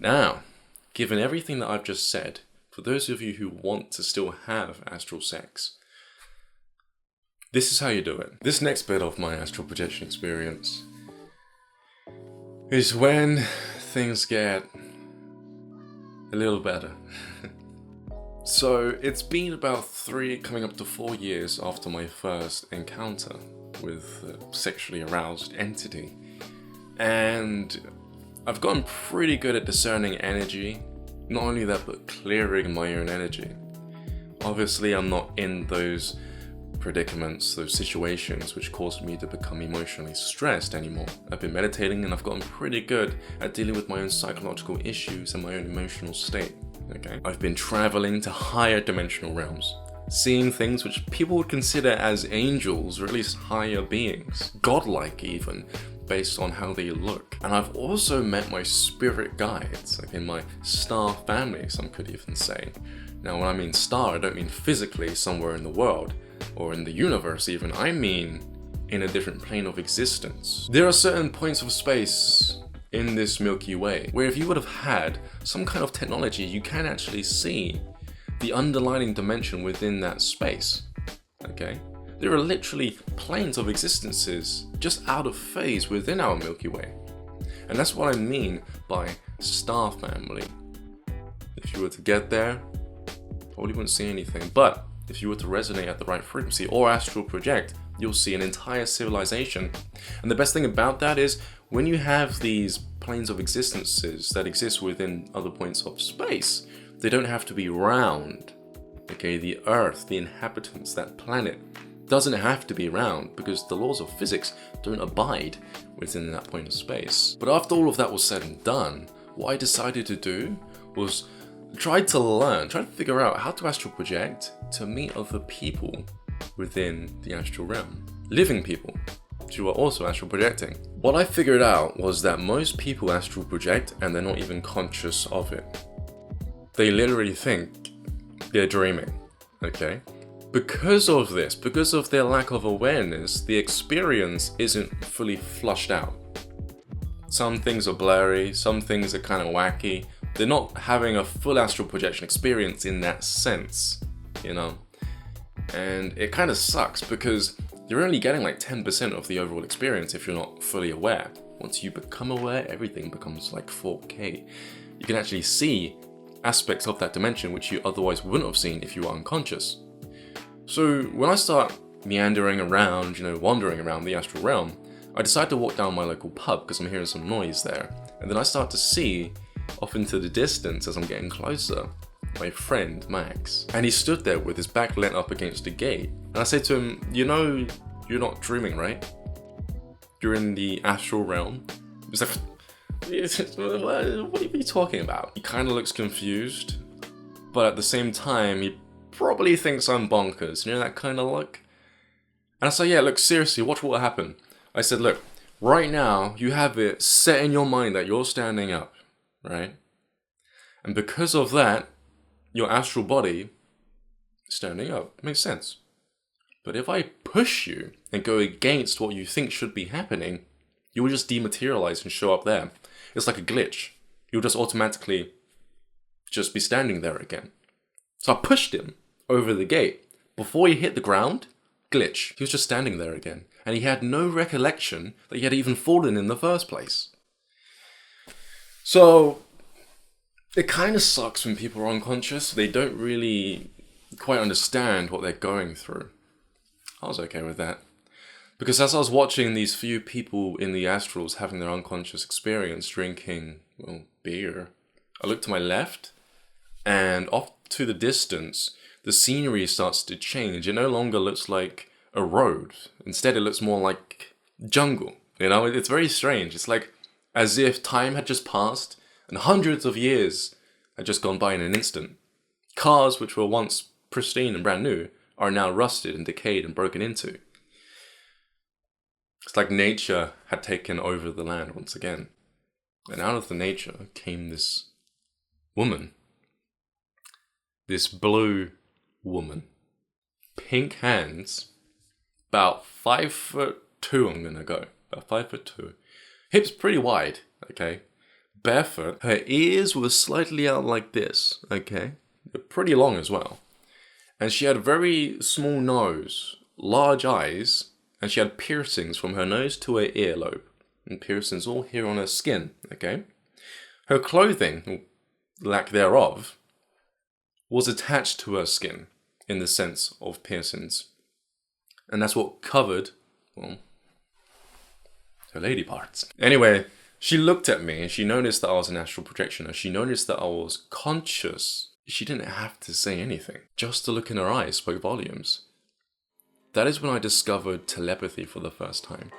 Now, given everything that I've just said, for those of you who want to still have astral sex, this is how you do it. This next bit of my astral projection experience is when things get a little better. So it's been about 3, coming up to 4 years after my first encounter with a sexually aroused entity. And I've gotten pretty good at discerning energy. Not only that, but clearing my own energy. Obviously, I'm not in those predicaments, those situations which caused me to become emotionally stressed anymore. I've been meditating and I've gotten pretty good at dealing with my own psychological issues and my own emotional state. Okay, I've been traveling to higher dimensional realms, seeing things which people would consider as angels, or at least higher beings, godlike even, based on how they look. And I've also met my spirit guides, like in my star family, some could even say. Now, when I mean star, I don't mean physically somewhere in the world, or in the universe even, I mean in a different plane of existence. There are certain points of space in this Milky Way where if you would have had some kind of technology, you can actually see the underlying dimension within that space. Okay? There are literally planes of existences just out of phase within our Milky Way. And that's what I mean by star family. If you were to get there, probably wouldn't see anything, but if you were to resonate at the right frequency or astral project, you'll see an entire civilization. And the best thing about that is when you have these planes of existences that exist within other points of space, they don't have to be round. Okay, the Earth, the inhabitants, that planet doesn't have to be round because the laws of physics don't abide within that point of space. But after all of that was said and done, what I decided to do was try to figure out how to astral project to meet other people within the astral realm. Living people who are also astral projecting. What I figured out was that most people astral project and they're not even conscious of it. They literally think they're dreaming, okay? Because of this, because of their lack of awareness, the experience isn't fully flushed out. Some things are blurry, some things are kind of wacky. They're not having a full astral projection experience in that sense, you know? And it kind of sucks because you're only getting like 10% of the overall experience if you're not fully aware. Once you become aware, everything becomes like 4K. You can actually see aspects of that dimension which you otherwise wouldn't have seen if you were unconscious. So when I start meandering around, wandering around the astral realm, I decide to walk down my local pub because I'm hearing some noise there. And then I start to see off into the distance as I'm getting closer, my friend Max. And he stood there with his back leant up against a gate. And I said to him, you're not dreaming, right? You're in the astral realm. He's like, what are you talking about? He kind of looks confused, but at the same time, he probably thinks I'm bonkers. You know that kind of look? And I said, yeah, look, seriously, watch what will happen. I said, look, right now, you have it set in your mind that you're standing up, right? And because of that, your astral body is standing up. Makes sense. But if I push you and go against what you think should be happening, you will just dematerialize and show up there. It's like a glitch. You'll just automatically just be standing there again. So I pushed him over the gate. Before he hit the ground, glitch. He was just standing there again. And he had no recollection that he had even fallen in the first place. So it kind of sucks when people are unconscious. They don't really quite understand what they're going through. I was okay with that. Because as I was watching these few people in the astrals having their unconscious experience drinking, beer, I looked to my left and off to the distance, the scenery starts to change. It no longer looks like a road. Instead, it looks more like jungle. It's very strange. It's like as if time had just passed and hundreds of years had just gone by in an instant. Cars which were once pristine and brand new are now rusted and decayed and broken into. It's like nature had taken over the land once again. And out of the nature came this woman. This blue woman. Pink hands. About 5'2" I'm gonna go. About 5'2". Hips pretty wide, okay? barefoot. Her ears were slightly out like this, okay? They're pretty long as well. And she had a very small nose, large eyes, and she had piercings from her nose to her earlobe. And piercings all here on her skin, okay? Her clothing, or lack thereof, was attached to her skin in the sense of piercings. And that's what covered, well, her lady parts. Anyway, she looked at me and she noticed that I was an astral projectioner. She noticed that I was conscious. She didn't have to say anything. Just the look in her eyes spoke volumes. That is when I discovered telepathy for the first time.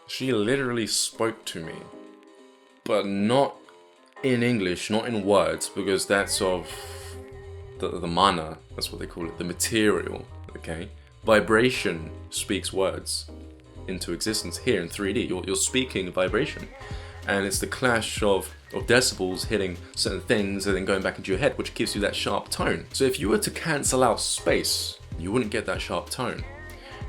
She literally spoke to me, but not in English, not in words, because that's of the mana, that's what they call it, the material, okay? Vibration speaks words into existence here in 3D. You're speaking vibration, and it's the clash of decibels hitting certain things and then going back into your head, which gives you that sharp tone. So if you were to cancel out space, you wouldn't get that sharp tone.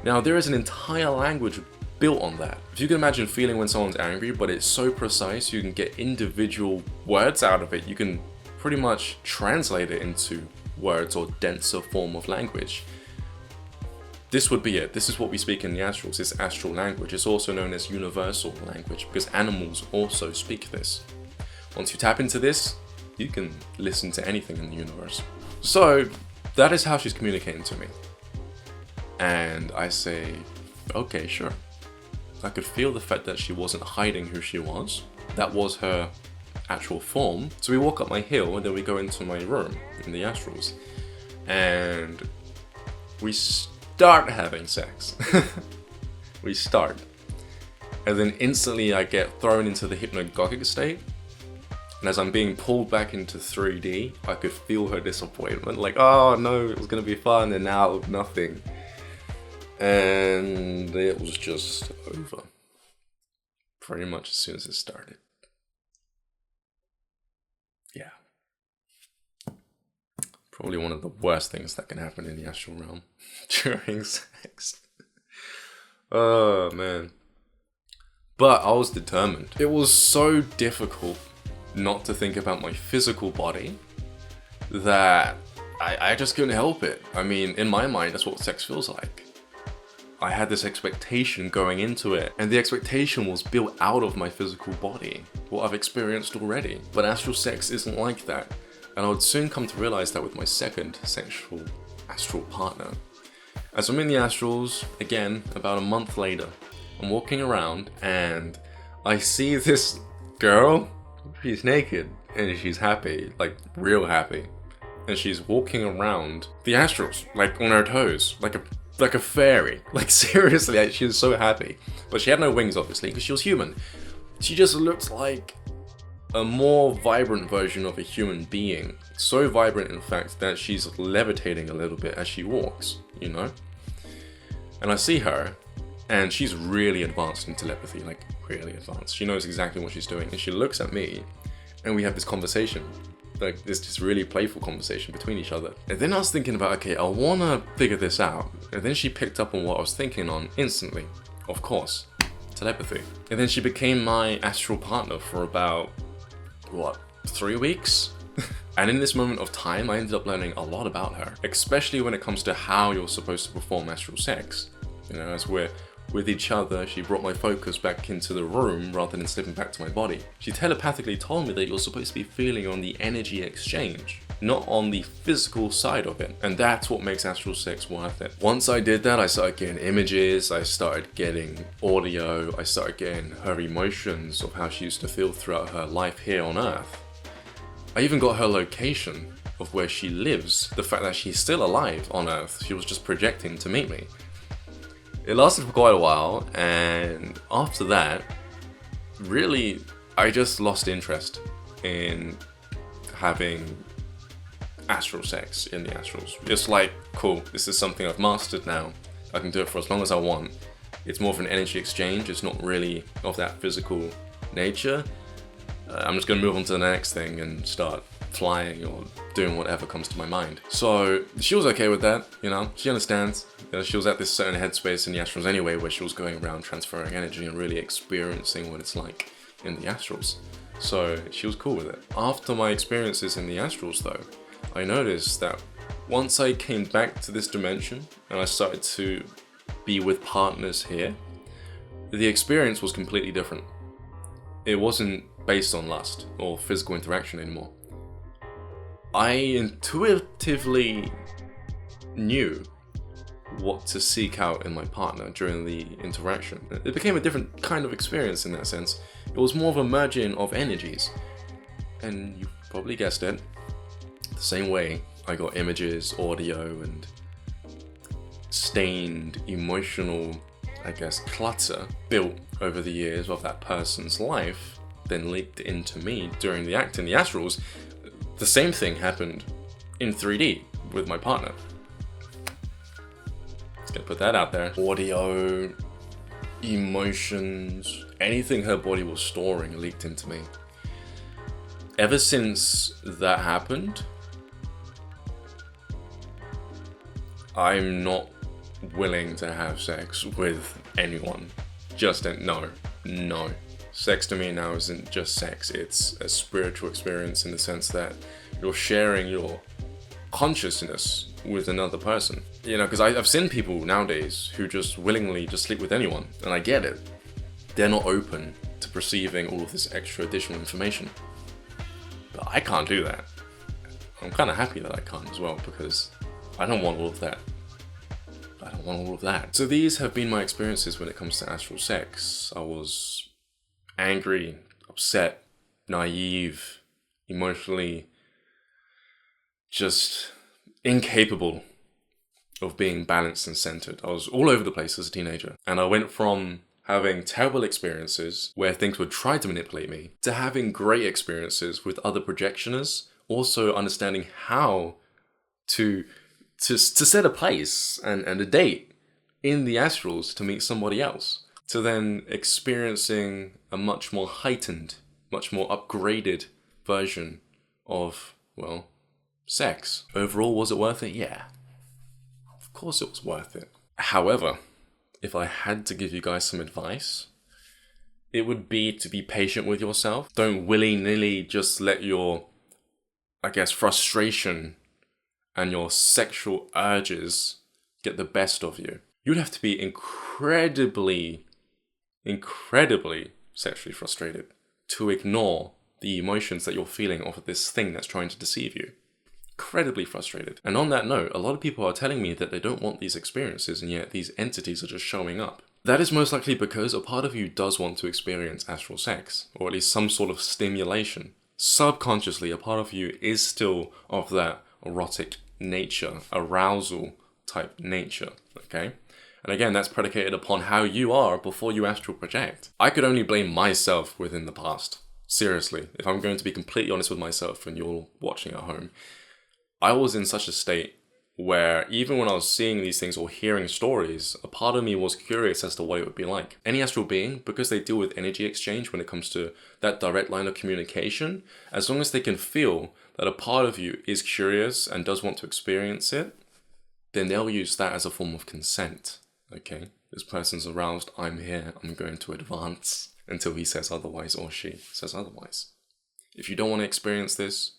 Now, there is an entire language built on that. If you can imagine feeling when someone's angry, but it's so precise, you can get individual words out of it. You can pretty much translate it into words or denser form of language. This would be it. This is what we speak in the astrals. It's astral language. It's also known as universal language because animals also speak this. Once you tap into this, you can listen to anything in the universe. So that is how she's communicating to me. And I say, okay, sure. I could feel the fact that she wasn't hiding who she was. That was her actual form. So we walk up my hill and then we go into my room in the astrals. And we start having sex. We start. And then instantly I get thrown into the hypnagogic state. And as I'm being pulled back into 3D, I could feel her disappointment. Like, oh no, it was going to be fun and now nothing. And it was just over. Pretty much as soon as it started. Yeah. Probably one of the worst things that can happen in the astral realm during sex. Oh man. But I was determined. It was so difficult not to think about my physical body that I just couldn't help it. I mean, in my mind, that's what sex feels like. I had this expectation going into it, and the expectation was built out of my physical body, what I've experienced already. But astral sex isn't like that, and I would soon come to realize that with my second sexual astral partner. As I'm in the astrals, again, about a month later, I'm walking around and I see this girl. She's naked and she's happy, like real happy. And she's walking around the astrals, like on her toes, like a fairy. Like seriously, she was so happy. But she had no wings obviously because she was human. She just looked like a more vibrant version of a human being. So vibrant in fact that she's levitating a little bit as she walks, you know? And I see her and she's really advanced in telepathy, like really advanced. She knows exactly what she's doing and she looks at me and we have this conversation. Like this really playful conversation between each other. And then I was thinking about, okay, I wanna figure this out. And then she picked up on what I was thinking on instantly. Of course, telepathy. And then she became my astral partner for about, 3 weeks? And in this moment of time, I ended up learning a lot about her, especially when it comes to how you're supposed to perform astral sex. You know, as we're with each other, she brought my focus back into the room rather than slipping back to my body. She telepathically told me that you're supposed to be feeling on the energy exchange, not on the physical side of it. And that's what makes astral sex worth it. Once I did that, I started getting images, I started getting audio, I started getting her emotions of how she used to feel throughout her life here on Earth. I even got her location of where she lives, the fact that she's still alive on Earth. She was just projecting to meet me. It lasted for quite a while, and after that, really, I just lost interest in having astral sex in the astrals. It's like, cool, this is something I've mastered now. I can do it for as long as I want. It's more of an energy exchange. It's not really of that physical nature. I'm just gonna move on to the next thing and start flying or doing whatever comes to my mind. So she was okay with that, you know, she understands. You know, she was at this certain headspace in the astrals anyway, where she was going around transferring energy and really experiencing what it's like in the astrals. So she was cool with it. After my experiences in the astrals though, I noticed that once I came back to this dimension and I started to be with partners here, the experience was completely different. It wasn't based on lust or physical interaction anymore. I intuitively knew what to seek out in my partner during the interaction. It became a different kind of experience in that sense. It was more of a merging of energies. And you probably guessed it, the same way I got images, audio, and stained emotional, I guess, clutter built over the years of that person's life, then leaked into me during the act in the astrals. The same thing happened in 3D with my partner. Just gonna put that out there. Audio, emotions, anything her body was storing leaked into me. Ever since that happened, I'm not willing to have sex with anyone. No. Sex to me now isn't just sex, it's a spiritual experience in the sense that you're sharing your consciousness with another person. You know, because I've seen people nowadays who just willingly just sleep with anyone, and I get it. They're not open to perceiving all of this extra additional information. But I can't do that. I'm kind of happy that I can't as well, because I don't want all of that. So these have been my experiences when it comes to astral sex. I was angry, upset, naive, emotionally just incapable of being balanced and centered. I was all over the place as a teenager. And I went from having terrible experiences where things would try to manipulate me to having great experiences with other projectioners, also understanding how to set a place and a date in the astrals to meet somebody else, to then experiencing a much more heightened, much more upgraded version of, well, sex. Overall, was it worth it? Yeah. Of course it was worth it. However, if I had to give you guys some advice, it would be to be patient with yourself. Don't willy-nilly just let your, I guess, frustration and your sexual urges get the best of you. You'd have to be incredibly sexually frustrated to ignore the emotions that you're feeling off of this thing that's trying to deceive you. Incredibly frustrated. And on that note, a lot of people are telling me that they don't want these experiences, and yet these entities are just showing up. That is most likely because a part of you does want to experience astral sex, or at least some sort of stimulation. Subconsciously, a part of you is still of that erotic nature, arousal type nature, okay? And again, that's predicated upon how you are before you astral project. I could only blame myself within the past. Seriously, if I'm going to be completely honest with myself and you're watching at home, I was in such a state where even when I was seeing these things or hearing stories, a part of me was curious as to what it would be like. Any astral being, because they deal with energy exchange when it comes to that direct line of communication, as long as they can feel that a part of you is curious and does want to experience it, then they'll use that as a form of consent. Okay, this person's aroused, I'm here, I'm going to advance until he says otherwise or she says otherwise. If you don't want to experience this,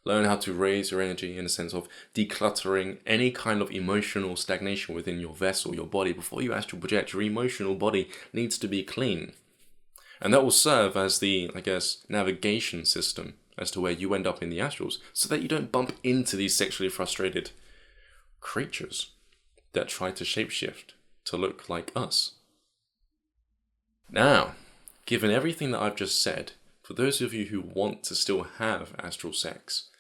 learn how to raise your energy in a sense of decluttering any kind of emotional stagnation within your vessel, your body. Before you astral project, your emotional body needs to be clean. And that will serve as the, I guess, navigation system as to where you end up in the astrals, so that you don't bump into these sexually frustrated creatures that try to shapeshift to look like us. Now, given everything that I've just said, for those of you who want to still have astral sex,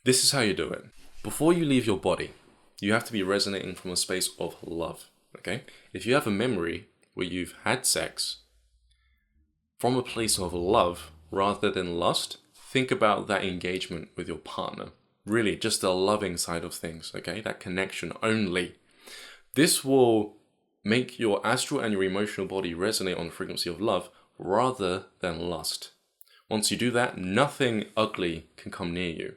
this is how you do it. Before you leave your body, you have to be resonating from a space of love, okay? If you have a memory where you've had sex from a place of love rather than lust, think about that engagement with your partner. Really, just the loving side of things, okay? That connection only. This will make your astral and your emotional body resonate on the frequency of love rather than lust. Once you do that, nothing ugly can come near you.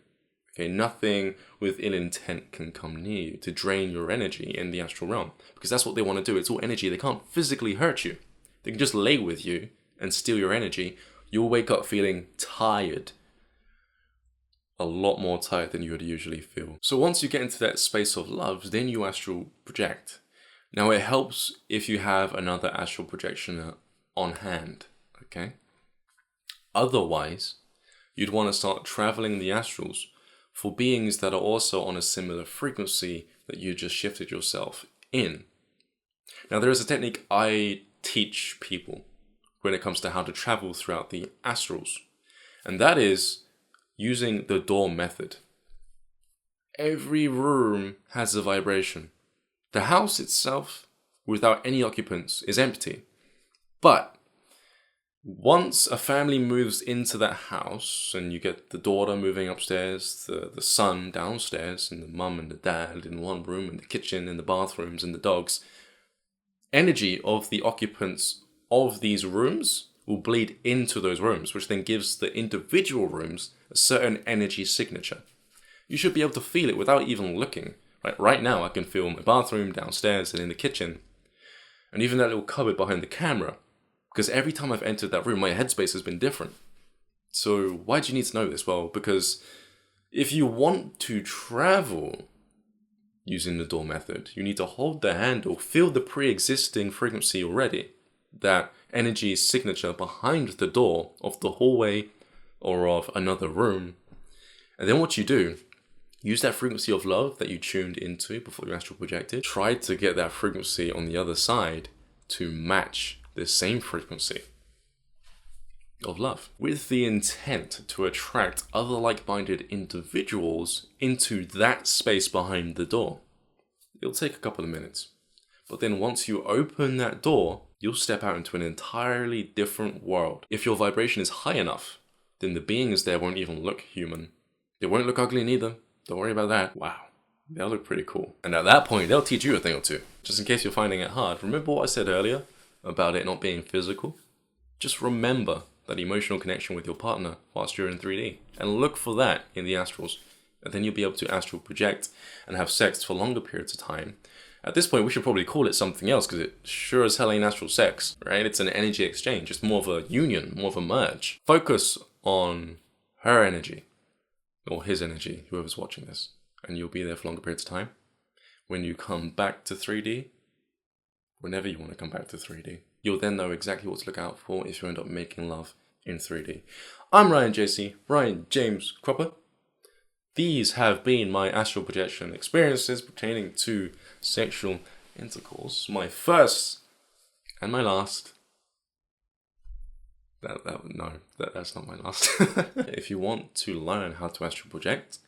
Okay, nothing with ill intent can come near you to drain your energy in the astral realm. Because that's what they want to do. It's all energy. They can't physically hurt you. They can just lay with you and steal your energy You'll wake up feeling tired. A lot more tired than you would usually feel. So once you get into that space of love, then you astral project. Now it helps if you have another astral practitioner on hand, okay? Otherwise, you'd want to start traveling the astrals for beings that are also on a similar frequency that you just shifted yourself in. Now there is a technique I teach people when it comes to how to travel throughout the astrals, and that is using the door method. Every room has a vibration. The house itself, without any occupants, is empty. But once a family moves into that house and you get the daughter moving upstairs, the son downstairs, and the mum and the dad in one room, and the kitchen and the bathrooms and the dogs, energy of the occupants of these rooms will bleed into those rooms, which then gives the individual rooms a certain energy signature. You should be able to feel it without even looking. Right now I can feel my bathroom downstairs and in the kitchen, and even that little cupboard behind the camera, because every time I've entered that room, my headspace has been different. So why do you need to know this? Well, because if you want to travel using the door method, you need to hold the handle, feel the pre-existing frequency already, that energy signature behind the door of the hallway or of another room. And then what you do, use that frequency of love that you tuned into before you astral projected. Try to get that frequency on the other side to match the same frequency of love, with the intent to attract other like-minded individuals into that space behind the door. It'll take a couple of minutes, but then once you open that door, you'll step out into an entirely different world. If your vibration is high enough, then the beings there won't even look human. They won't look ugly neither. Don't worry about that. Wow, they'll look pretty cool. And at that point, they'll teach you a thing or two. Just in case you're finding it hard, remember what I said earlier about it not being physical? Just remember that emotional connection with your partner whilst you're in 3D. And look for that in the astrals. And then you'll be able to astral project and have sex for longer periods of time. At this point, we should probably call it something else, because it sure as hell ain't astral sex, right? It's an energy exchange. It's more of a union, more of a merge. Focus on her energy, or his energy, whoever's watching this, and you'll be there for longer periods of time. When you come back to 3D, whenever you want to come back to 3D, you'll then know exactly what to look out for if you end up making love in 3D. I'm Ryan JC, Ryan James Cropper. These have been my astral projection experiences pertaining to sexual intercourse. My first and my last. That's not my last. If you want to learn how to astral project,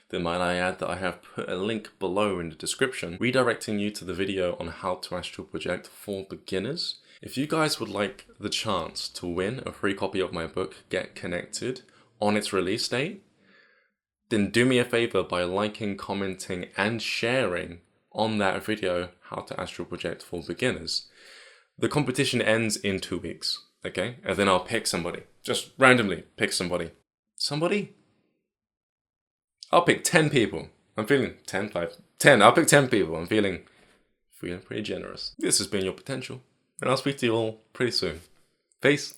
then might I add that I have put a link below in the description redirecting you to the video on how to astral project for beginners. If you guys would like the chance to win a free copy of my book, Get Connected, on its release date, then do me a favor by liking, commenting, and sharing on that video, How to Astral Project for Beginners. The competition ends in 2 weeks, okay? And then I'll pick somebody. Just randomly pick somebody. Somebody? I'll pick 10 people. I'm feeling 10. I'll pick 10 people. I'm feeling pretty generous. This has been Your Potential, and I'll speak to you all pretty soon. Peace.